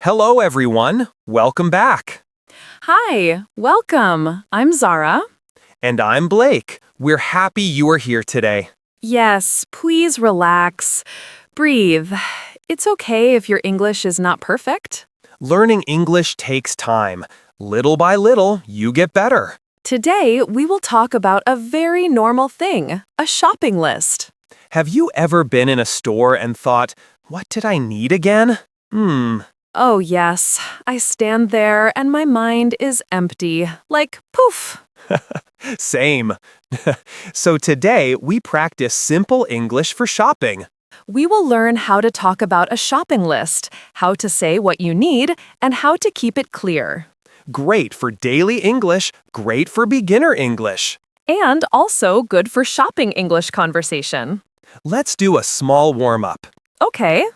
Hello, everyone. Welcome back. Hi, welcome. I'm Zara. And I'm Blake. We're happy you are here today. Yes, please relax. Breathe. It's okay if your English is not perfect. Learning English takes time. Little by little, you get better. Today, we will talk about a very normal thing, a shopping list. Have you ever been in a store and thought, what did I need again? Oh, yes. I stand there and my mind is empty. Like, poof. Same. So today, we practice simple English for shopping. We will learn how to talk about a shopping list, how to say what you need, and how to keep it clear. Great for daily English, great for beginner English. And also good for shopping English conversation. Let's do a small warm-up. Okay.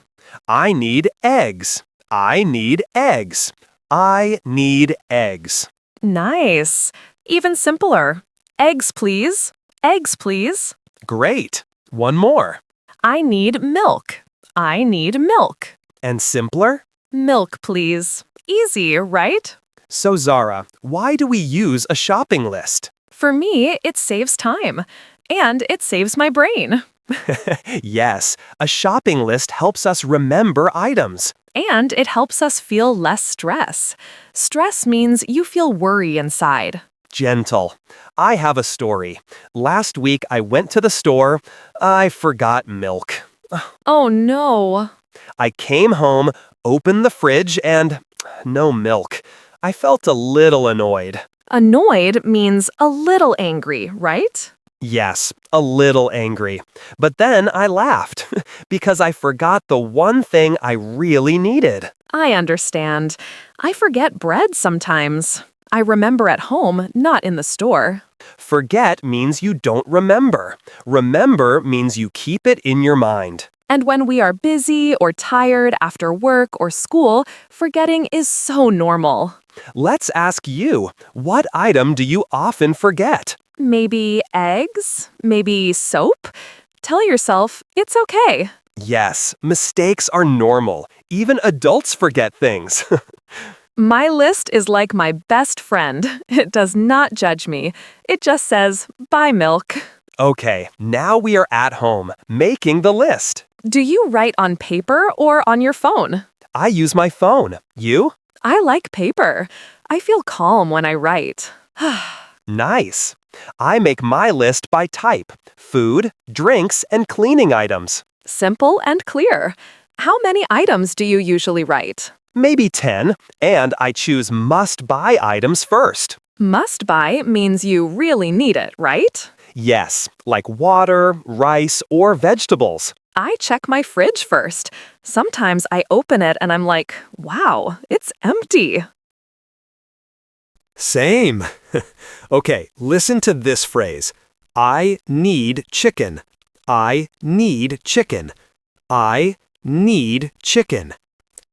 I need eggs. I need eggs. I need eggs. Nice. Even simpler. Eggs, please. Eggs, please. Great. One more. I need milk. I need milk. And simpler? Milk, please. Easy, right? So Zara, why do we use a shopping list? For me, it saves time. And it saves my brain. Yes, a shopping list helps us remember items. And it helps us feel less stress. Stress means you feel worry inside. Gentle. I have a story. Last week I went to the store. I forgot milk. Oh no. I came home, opened the fridge, and no milk. I felt a little annoyed. Annoyed means a little angry, right? Yes, a little angry. But then I laughed because I forgot the one thing I really needed. I understand. I forget bread sometimes. I remember at home, not in the store. Forget means you don't remember. Remember means you keep it in your mind. And when we are busy or tired after work or school, forgetting is so normal. Let's ask you, what item do you often forget? Maybe eggs? Maybe soap? Tell yourself it's okay. Yes, mistakes are normal. Even adults forget things. My list is like my best friend. It does not judge me. It just says, buy milk. Okay, now we are at home, making the list. Do you write on paper or on your phone? I use my phone. You? I like paper. I feel calm when I write. Nice. I make my list by type: food, drinks, and cleaning items. Simple and clear. How many items do you usually write? Maybe 10, and I choose must-buy items first. Must buy means you really need it, right? Yes, like water, rice, or vegetables. I check my fridge first. Sometimes I open it and I'm like, wow, it's empty. Same. Okay, listen to this phrase. I need chicken. I need chicken. I need chicken.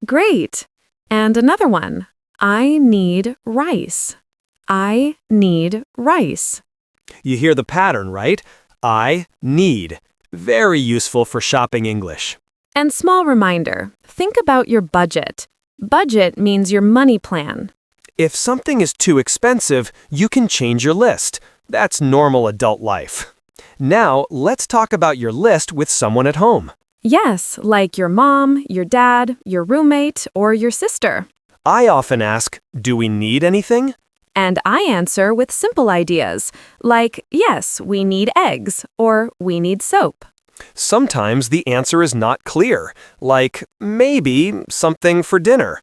Great. And another one. I need rice. I need rice. You hear the pattern, right? I need. Very useful for shopping English. And small reminder, think about your budget. Budget means your money plan. If something is too expensive, you can change your list. That's normal adult life. Now, let's talk about your list with someone at home. Yes, like your mom, your dad, your roommate, or your sister. I often ask, do we need anything? And I answer with simple ideas, like, yes, we need eggs, or we need soap. Sometimes the answer is not clear, like, maybe something for dinner.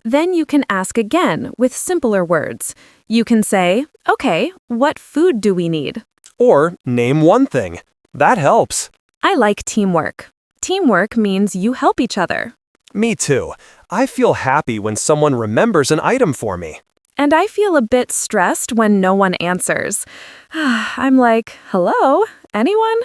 Then you can ask again with simpler words. You can say, okay, what food do we need? Or name one thing. That helps. I like teamwork. Teamwork means you help each other. Me too. I feel happy when someone remembers an item for me. And I feel a bit stressed when no one answers. I'm like, hello, anyone?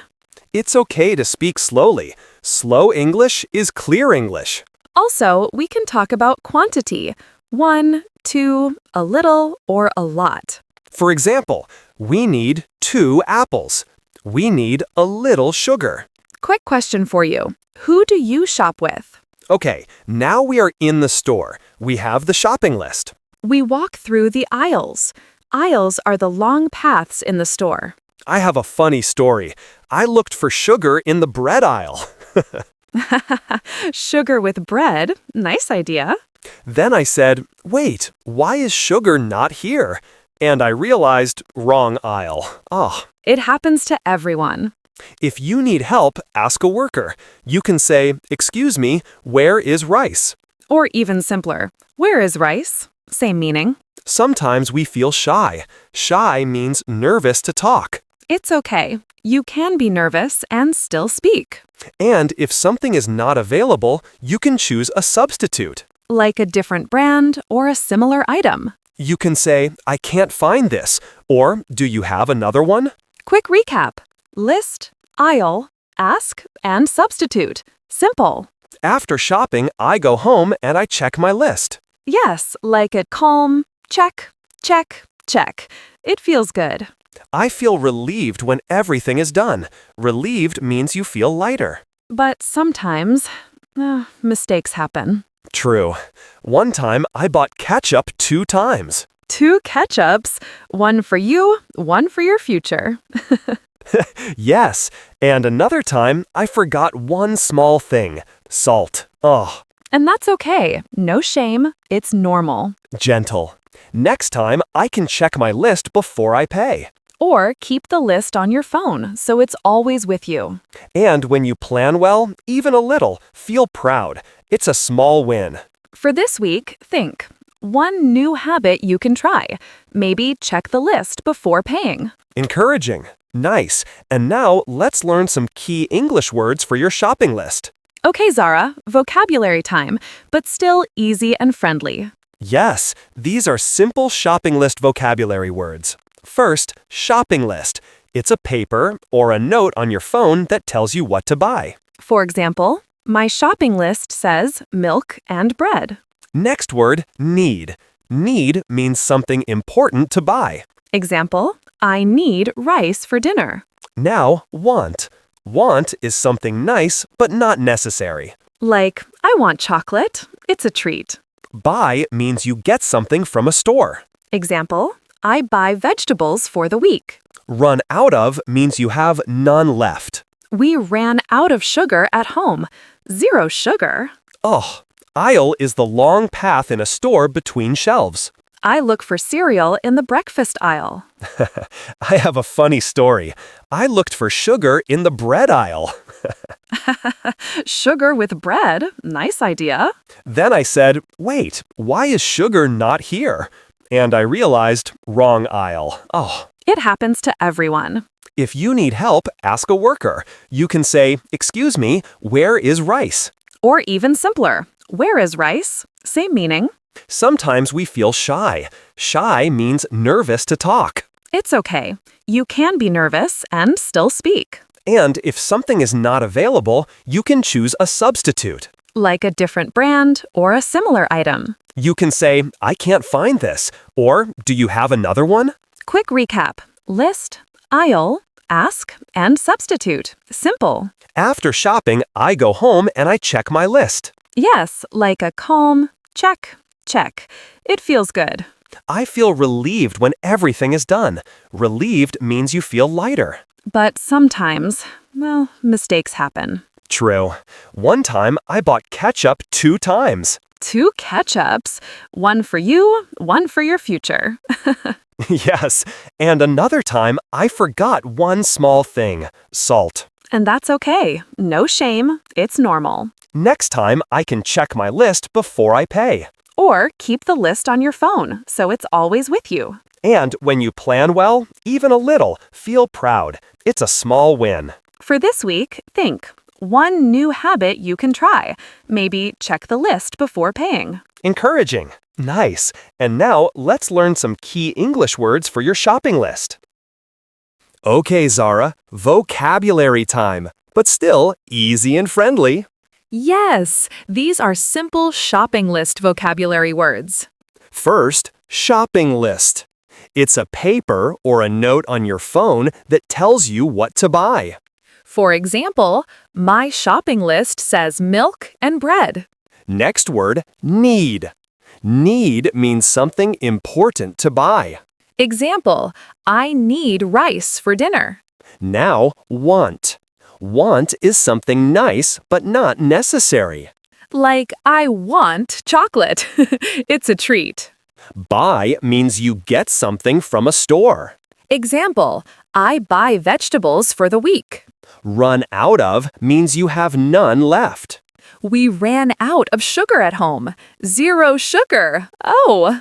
It's okay to speak slowly. Slow English is clear English. Also, we can talk about quantity. 1, 2, a little, or a lot. For example, we need 2 apples. We need a little sugar. Quick question for you. Who do you shop with? Okay, now we are in the store. We have the shopping list. We walk through the aisles. Aisles are the long paths in the store. I have a funny story. I looked for sugar in the bread aisle. Sugar with bread. Nice idea. Then I said, wait, why is sugar not here? And I realized, wrong aisle. Ah. It happens to everyone. If you need help, ask a worker. You can say, excuse me, where is rice? Or even simpler, where is rice? Same meaning. Sometimes we feel shy. Shy means nervous to talk. It's okay. You can be nervous and still speak. And if something is not available, you can choose a substitute. Like a different brand or a similar item. You can say, I can't find this, or do you have another one? Quick recap. List, aisle, ask, and substitute. Simple. After shopping, I go home and I check my list. Yes, like a calm, check, check, check. It feels good. I feel relieved when everything is done. Relieved means you feel lighter. But sometimes, mistakes happen. True. One time, I bought ketchup 2 times. 2 ketchups, one for you, one for your future. Yes, and another time, I forgot one small thing. Salt. Oh, And that's okay. No shame. It's normal. gentle. Next time, I can check my list before I pay. Or keep the list on your phone so it's always with you. And when you plan well, even a little, feel proud. It's a small win. For this week, think. One new habit you can try. Maybe check the list before paying. Encouraging. Nice. And now let's learn some key English words for your shopping list. Okay, Zara, vocabulary time, but still easy and friendly. Yes, these are simple shopping list vocabulary words. First, shopping list. It's a paper or a note on your phone that tells you what to buy. For example, my shopping list says milk and bread. Next word, need. Need means something important to buy. Example, I need rice for dinner. Now, want. Want is something nice but not necessary. Like, I want chocolate. It's a treat. Buy means you get something from a store. Example, I buy vegetables for the week. Run out of means you have none left. We ran out of sugar at home. 0 sugar. Oh, aisle is the long path in a store between shelves. I look for cereal in the breakfast aisle. I have a funny story. I looked for sugar in the bread aisle. Sugar with bread. Nice idea. Then I said, wait, why is sugar not here? And I realized, wrong aisle. Oh. It happens to everyone. If you need help, ask a worker. You can say, excuse me, where is rice? Or even simpler, where is rice? Same meaning. Sometimes we feel shy. Shy means nervous to talk. It's okay. You can be nervous and still speak. And if something is not available, you can choose a substitute. Like a different brand or a similar item. You can say, I can't find this, or do you have another one? Quick recap. List, aisle, ask, and substitute. Simple. After shopping, I go home and I check my list. Yes, like a calm, check, check. It feels good. I feel relieved when everything is done. Relieved means you feel lighter. But sometimes, mistakes happen. True. One time, I bought ketchup 2 times. 2 ketchups, one for you, one for your future. Yes, and another time, I forgot one small thing, salt. And that's okay. No shame. It's normal. Next time, I can check my list before I pay. Or keep the list on your phone so it's always with you. And when you plan well, even a little, feel proud. It's a small win. For this week, think. One new habit you can try. Maybe check the list before paying. Encouraging. Nice. And now let's learn some key English words for your shopping list. Okay, Zara, vocabulary time, but still easy and friendly. Yes, these are simple shopping list vocabulary words. First, shopping list. It's a paper or a note on your phone that tells you what to buy. For example, my shopping list says milk and bread. Next word, need. Need means something important to buy. Example, I need rice for dinner. Now, want. Want is something nice but not necessary. Like, I want chocolate. It's a treat. Buy means you get something from a store. Example, I buy vegetables for the week. Run out of means you have none left. We ran out of sugar at home. 0 sugar. Oh.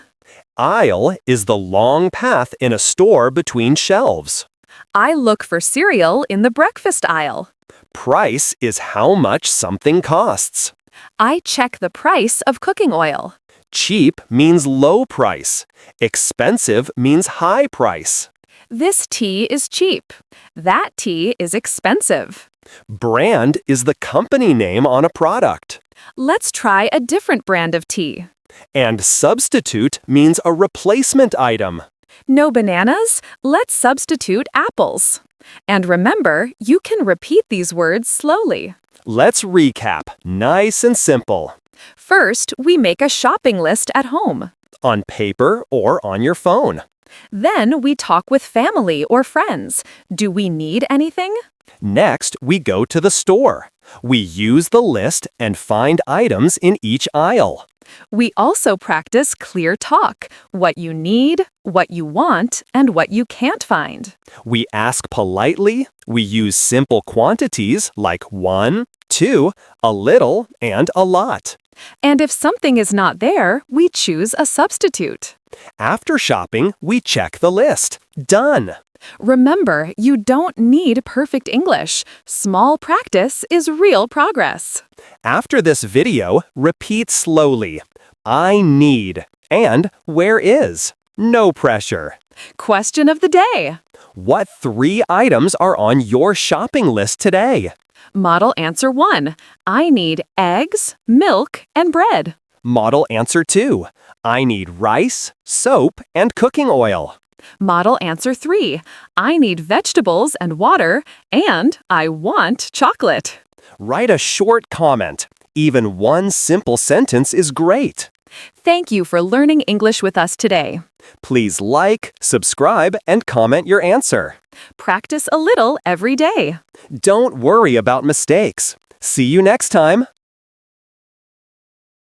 Aisle is the long path in a store between shelves. I look for cereal in the breakfast aisle. Price is how much something costs. I check the price of cooking oil. Cheap means low price. Expensive means high price. This tea is cheap. That tea is expensive. Brand is the company name on a product. Let's try a different brand of tea. And substitute means a replacement item. No bananas? Let's substitute apples. And remember, you can repeat these words slowly. Let's recap, nice and simple. First, we make a shopping list at home. On paper or on your phone. Then we talk with family or friends. Do we need anything? Next, we go to the store. We use the list and find items in each aisle. We also practice clear talk, what you need, what you want, and what you can't find. We ask politely. We use simple quantities like 1, 2, a little, and a lot. And if something is not there, we choose a substitute. After shopping, we check the list. Done! Remember, you don't need perfect English. Small practice is real progress. After this video, repeat slowly. I need and where is. No pressure. Question of the day. What 3 items are on your shopping list today? Model answer 1. I need eggs, milk, and bread. Model answer 2. I need rice, soap, and cooking oil. Model answer 3. I need vegetables and water, and I want chocolate. Write a short comment. Even one simple sentence is great. Thank you for learning English with us today. Please like, subscribe, and comment your answer. Practice a little every day. Don't worry about mistakes. See you next time.